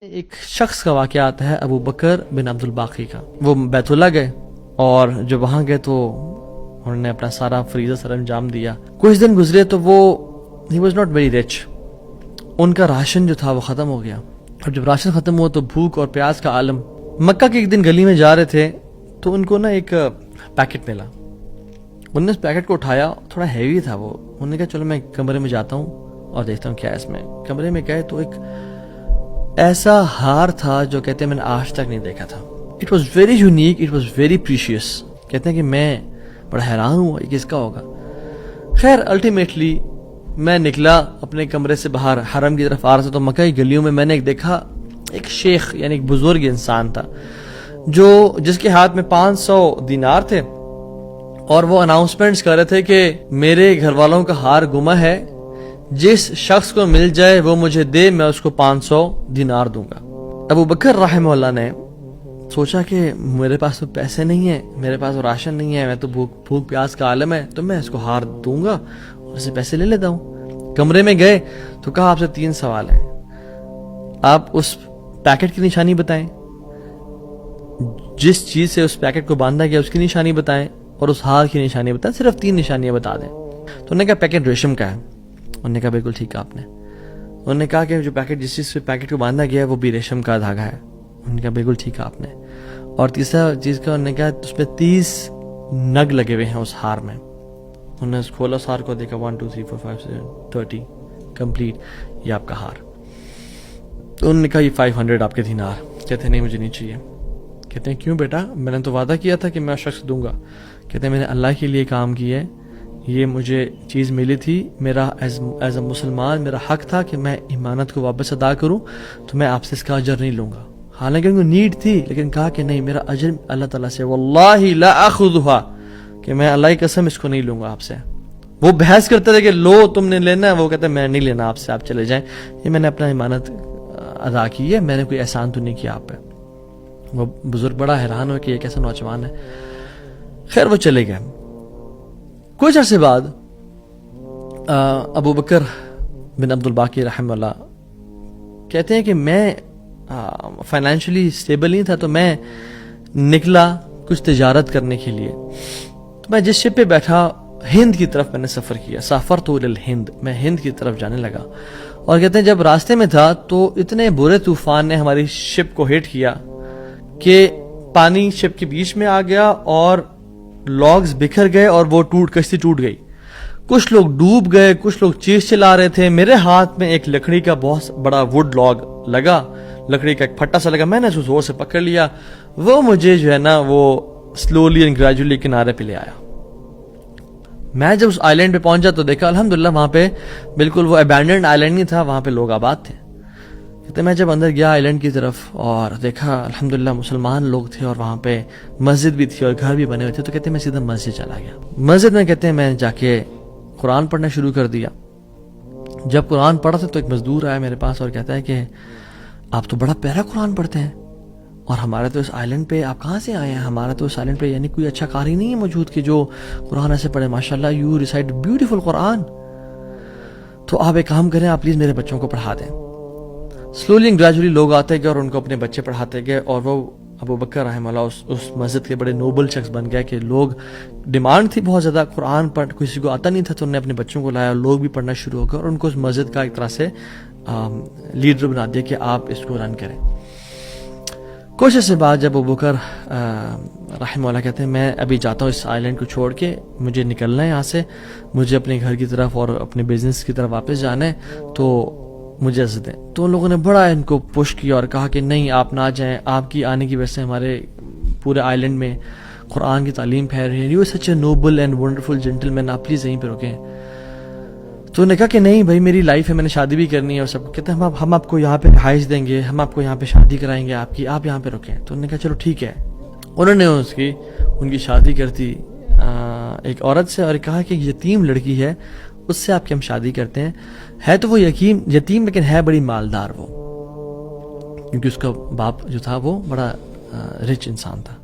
ایک شخص کا واقعہ آتا ہے ابو بکر بن عبد الباقی کا. وہ بیت اللہ گئے اور جب وہاں گئے تو انہوں نے اپنا سارا فریضہ سر انجام دیا. کچھ دن گزرے تو وہ ہی واز ناٹ ویری رچ. ان کا راشن جو تھا وہ ختم ہو گیا اور جب راشن ختم ہوا تو بھوک اور پیاس کا عالم. مکہ کی ایک دن گلی میں جا رہے تھے تو ان کو نا ایک پیکٹ ملا. انہوں نے اس پیکٹ کو اٹھایا, تھوڑا ہیوی تھا وہ. انہوں نے کہا چلو میں کمرے میں جاتا ہوں اور دیکھتا ہوں کیا ہے اس میں. کمرے میں گئے تو ایک ایسا ہار تھا جو کہتے ہیں میں نے آج تک نہیں دیکھا تھا. It was very unique, it was very precious. کہتے ہیں کہ میں بڑا حیران ہوا یہ کس کا ہوگا. خیر الٹیمیٹلی میں نکلا اپنے کمرے سے باہر حرم کی طرف آ رہا تھا تو مکہ کی گلیوں میں نے ایک دیکھا ایک شیخ یعنی ایک بزرگ انسان تھا جس کے ہاتھ میں 500 دینار تھے اور وہ اناؤنسمنٹس کر رہے تھے کہ میرے گھر والوں کا ہار گما ہے, جس شخص کو مل جائے وہ مجھے دے, میں اس کو 500 دینار دوں گا. ابو بکر رحمہ اللہ نے سوچا کہ میرے پاس تو پیسے نہیں ہیں, میرے پاس تو راشن نہیں ہے, میں تو بھوک پیاس کا عالم ہے, تو میں اس کو ہار دوں گا اور اسے پیسے لے لیتا ہوں. کمرے میں گئے تو کہا آپ سے 3 سوال ہیں, آپ اس پیکٹ کی نشانی بتائیں, جس چیز سے اس پیکٹ کو باندھا گیا اس کی نشانی بتائیں اور اس ہار کی نشانی بتائیں. صرف 3 نشانیاں بتا دیں. تو انہوں نے کہا پیکٹ ریشم کا ہے. انہوں نے کہا بالکل ٹھیک ہے آپ نے. انہوں نے کہا کہ جو پیکٹ جس چیز سے پیکٹ کو باندھا گیا ہے وہ بھی ریشم کا دھاگا ہے. انہوں نے کہا بالکل ٹھیک ہے آپ نے. اور تیسرا چیز کا انہوں نے کہا اس پہ 30 نگ لگے ہوئے ہیں اس ہار میں. انہوں نے کھولا اس ہار کو, دیکھا 1 2 3 4 5 6 30 کمپلیٹ, یہ آپ کا ہار. تو انہوں نے کہا یہ 500 آپ کے دینار. کہتے ہیں نہیں مجھے نہیں چاہیے. کہتے ہیں کیوں بیٹا, میں نے تو وعدہ کیا تھا کہ میں شخص دوں گا. کہتے ہیں میں نے اللہ کے لیے کام کیا ہے, یہ مجھے چیز ملی تھی, میرا ایز اے مسلمان میرا حق تھا کہ میں امانت کو واپس ادا کروں, تو میں آپ سے اس کا اجر نہیں لوں گا. حالانکہ ان کو نیڈ تھی لیکن کہا کہ نہیں میرا اجر اللہ تعالیٰ سے, واللہ لا اخذها, کہ میں اللہ کی قسم اس کو نہیں لوں گا آپ سے. وہ بحث کرتے تھے کہ لو تم نے لینا ہے, وہ کہتے ہیں میں نہیں لینا آپ سے, آپ چلے جائیں, یہ میں نے اپنا امانت ادا کی ہے, میں نے کوئی احسان تو نہیں کیا آپ پہ. وہ بزرگ بڑا حیران ہو کہ یہ کیسا نوجوان ہے. خیر وہ چلے گئے. کچھ عرصے بعد ابو بکر بن عبد الباقی رحمہ اللہ کہتے ہیں کہ میں فائنینشلی اسٹیبل نہیں تھا, تو میں نکلا کچھ تجارت کرنے کے لیے. تو میں جس شپ پہ بیٹھا ہند کی طرف میں نے سفر کیا, سافرت الی الہند, میں ہند کی طرف جانے لگا. اور کہتے ہیں جب راستے میں تھا تو اتنے برے طوفان نے ہماری شپ کو ہٹ کیا کہ پانی شپ کے بیچ میں آ گیا اور لاگز بکھر گئے اور وہ کشتی ٹوٹ گئی. کچھ لوگ ڈوب گئے, کچھ لوگ چیز چلا رہے تھے. میرے ہاتھ میں ایک لکڑی کا بہت بڑا ووڈ لاگ لگا, لکڑی کا ایک پھٹا سا لگا, میں نے اس کو زور سے پکڑ لیا. وہ مجھے جو ہے نا وہ سلولی اینڈ گریجولی کنارے پہ لے آیا. میں جب اس آئلینڈ پہ پہنچا تو دیکھا الحمدللہ وہاں پہ بالکل وہ ابینڈنڈ آئلینڈ نہیں تھا, وہاں پہ لوگ آباد تھے. کہتے میں جب اندر گیا آئلینڈ کی طرف اور دیکھا الحمدللہ مسلمان لوگ تھے اور وہاں پہ مسجد بھی تھی اور گھر بھی بنے ہوئے تھے. تو کہتے ہیں میں سیدھا مسجد چلا گیا. مسجد میں کہتے ہیں میں جا کے قرآن پڑھنا شروع کر دیا. جب قرآن پڑھا تھا تو ایک مزدور آیا میرے پاس اور کہتا ہے کہ آپ تو بڑا پیارا قرآن پڑھتے ہیں, اور ہمارے تو اس آئلینڈ پہ آپ کہاں سے آئے ہیں, ہمارا تو اس آئلینڈ پہ یعنی کوئی اچھا قاری نہیں ہے موجود کہ جو قرآن ایسے پڑھے, ماشاءاللہ یو ریسائٹ بیوٹیفل قرآن. تو آپ ایک کام کریں, آپ پلیز میرے بچوں کو پڑھا دیں. سلولی اینڈ گریجولی لوگ آتے گئے اور ان کو اپنے بچے پڑھاتے گئے, اور وہ ابو بکر رحمہ اللہ اس مسجد کے بڑے نوبل شخص بن گیا کہ لوگ ڈیمانڈ تھی بہت زیادہ, قرآن پڑھ کسی کو آتا نہیں تھا, تو انہوں نے اپنے بچوں کو لایا اور لوگ بھی پڑھنا شروع ہو گئے اور ان کو اس مسجد کا ایک طرح سے لیڈر بنا دیا کہ آپ اس کو رن کریں. کچھ عرصے بعد جب ابو بکر رحمہ اللہ کہتے ہیں میں ابھی جاتا ہوں اس آئلینڈ کو چھوڑ کے, مجھے نکلنا ہے یہاں سے, مجھے اپنے گھر کی طرف اور اپنے بزنس کی طرف واپس جانا ہے, تو مجھے اجازت دیں. تو ان لوگوں نے بڑا ان کو پش کیا اور کہا کہ نہیں آپ نہ جائیں, آپ کی آنے کی وجہ سے ہمارے پورے آئلینڈ میں قرآن کی تعلیم پھیل رہی ہے, you such a noble and wonderful gentleman, آپ پلیز یہیں پہ رکیں. تو انہوں نے کہا کہ نہیں بھائی میری لائف ہے, میں نے شادی بھی کرنی ہے اور سب. کہتے ہیں ہم آپ کو یہاں پہ رہائش دیں گے, ہم آپ کو یہاں پہ شادی کرائیں گے آپ کی, آپ یہاں پہ رکیں. تو انہوں نے کہا چلو ٹھیک ہے. انہوں نے ان کی شادی کر دی ایک عورت سے اور کہا کہ یتیم لڑکی ہے اس سے آپ کی ہم شادی کرتے ہیں. ہے تو وہ یتیم لیکن ہے بڑی مالدار وہ, کیونکہ اس کا باپ جو تھا وہ بڑا رچ انسان تھا.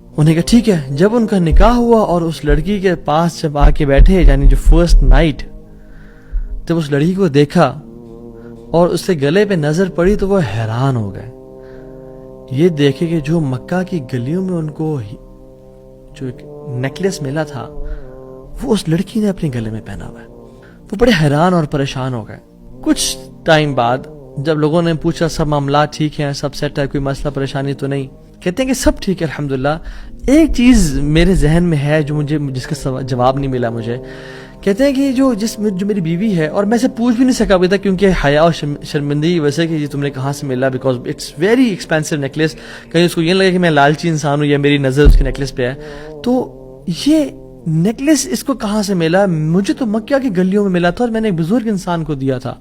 انہوں نے کہا ٹھیک ہے. جب ان کا نکاح ہوا اور اس لڑکی کے پاس جب آ کے بیٹھے, یعنی جو فرسٹ نائٹ, جب اس لڑکی کو دیکھا اور اس کے گلے پہ نظر پڑی تو وہ حیران ہو گئے یہ دیکھے کہ جو مکہ کی گلیوں میں ان کو جو ایک نیکلیس ملا تھا وہ اس لڑکی نے اپنے گلے میں پہنا ہوا ہے. وہ بڑے حیران اور پریشان ہو گئے. کچھ ٹائم بعد جب لوگوں نے پوچھا سب معاملات ٹھیک ہیں, سب سیٹ ہے, کوئی مسئلہ پریشانی تو نہیں, کہتے ہیں کہ سب ٹھیک ہے الحمدللہ. ایک چیز میرے ذہن میں ہے جو جس کا جواب نہیں ملا مجھے. کہتے ہیں کہ جو میری بیوی ہے, اور میں سے پوچھ بھی نہیں سکا ابھی تک کیونکہ حیا اور شرمندگی ویسے کہ یہ تم نے کہاں سے ملا, because it's very expensive necklace. کہیں اس کو یہ لگے کہ میں لالچی انسان ہوں یا میری نظر اس کے نیکلیس پہ ہے. تو یہ نیکلیس اس کو کہاں سے ملا؟ مجھے تو مکہ کی گلیوں میں ملا تھا اور میں نے ایک بزرگ انسان کو دیا تھا.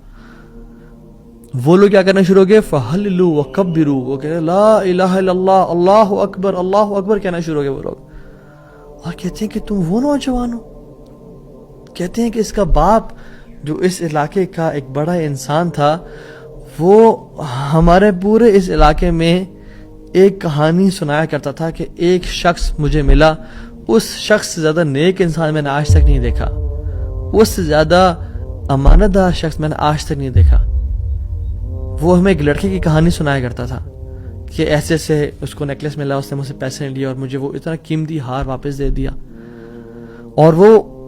وہ لوگ کیا کرنا شروع ہو گئے, فَحَلِّلُوا وَكَبِّرُوا, وہ کہتے ہیں لا الہ الا اللہ, اللہ اکبر, اللہ اکبر کہنا شروع ہو گئے وہ لوگ. اور کہتے ہیں کہ تم وہ نوجوان ہو. کہتے ہیں کہ اس کا باپ جو اس علاقے کا ایک بڑا انسان تھا, وہ ہمارے پورے اس علاقے میں ایک کہانی سنایا کرتا تھا کہ ایک شخص مجھے ملا, اس شخص سے زیادہ نیک انسان میں نے آج تک نہیں دیکھا, اس سے زیادہ امانت دار شخص میں نے آج تک نہیں دیکھا. وہ ہمیں ایک لڑکے کی کہانی سنایا کرتا تھا کہ ایسے ایسے اس کو نیکلیس ملا, اس نے مجھ سے پیسے نہیں لیے اور مجھے وہ اتنا قیمتی ہار واپس دے دیا. اور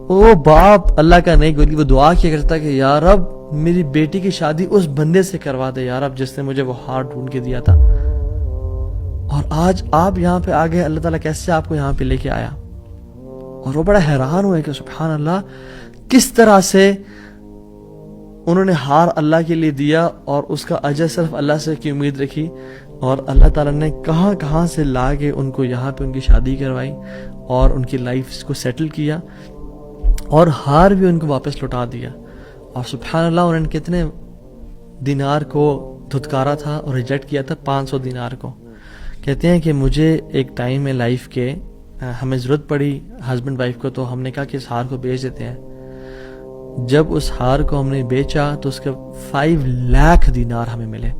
وہ باپ اللہ کا نہیں گولی, وہ دعا کیا کرتا کہ یا رب میری بیٹی کی شادی اس بندے سے کروا دے یا رب جس نے مجھے وہ ہار ڈھونڈ کے دیا تھا. اور آج آپ یہاں پہ آ گئے, اللہ تعالیٰ کیسے آپ کو یہاں پہ لے کے آیا. اور وہ بڑا حیران ہوئے کہ سبحان اللہ, کس طرح سے انہوں نے ہار اللہ کے لیے دیا اور اس کا اجر صرف اللہ سے کی امید رکھی, اور اللہ تعالیٰ نے کہاں کہاں سے لا کے ان کو یہاں پہ ان کی شادی کروائی اور ان کی لائف کو سیٹل کیا, اور ہار بھی ان کو واپس لوٹا دیا. اور سبحان اللہ انہوں نے کتنے دینار کو دھتکارا تھا اور ریجیکٹ کیا تھا, 500 دینار کو. کہتے ہیں کہ مجھے ایک ٹائم میں لائف کے ہمیں ضرورت پڑی ہسبینڈ وائف کو, تو ہم نے کہا کہ اس ہار کو بیچ دیتے ہیں. جب اس ہار کو ہم نے بیچا تو اس کے 5 لاکھ دینار ہمیں ملے.